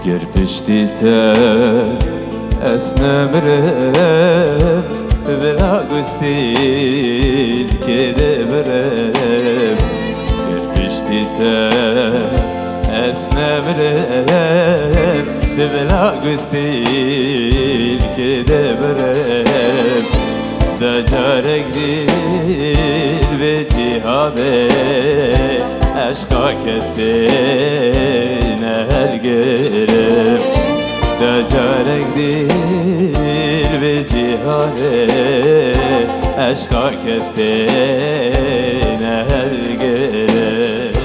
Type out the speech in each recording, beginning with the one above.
Girpiştite esnemrem Vela gustil kedevrem Girpiştite esnemrem Vela gustil kedevrem Da carek dil ve cihane Aşka kesene her gerem Da carek dil ve cihane Aşka kesene her gerem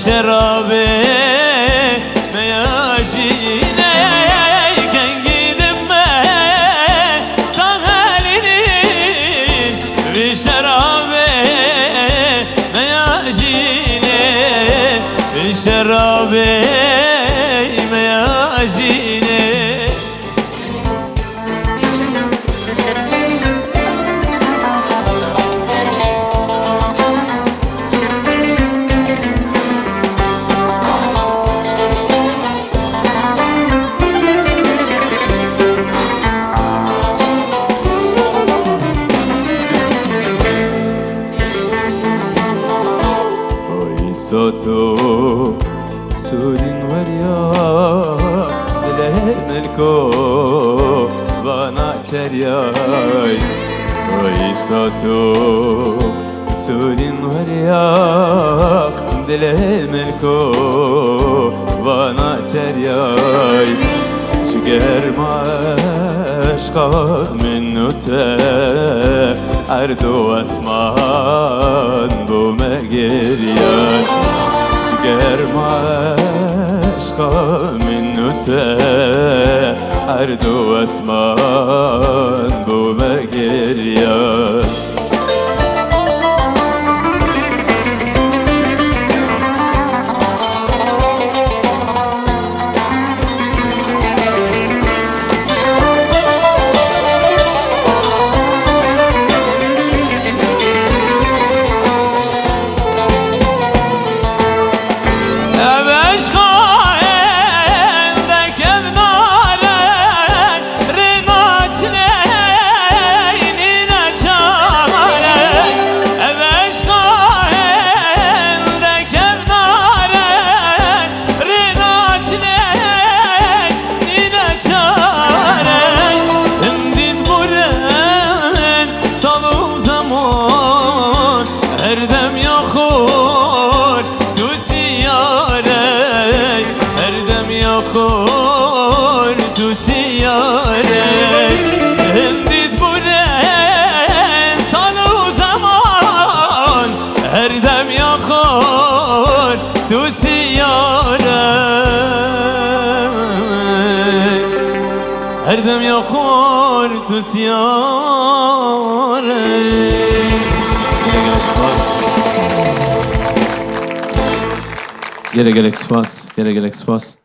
Şerabe meyacine Ken gidip sahilinin Bir şerabe meyacine Bir şerabe meyacine Soto sudin varya dilehem elko bana çeryay Oy soto sudin varya dilehem elko bana çeryay Şiger maşka minnute Erdo asman bu megeryan Şiger maşka minnute Erdo asman bu megeryan Erdem yokur dusiyare Erdem yokur dusiyare Endid bulen salı zaman Erdem yokur dusiyare Erdem yokur dusiyare Gerek spas, gerek spas.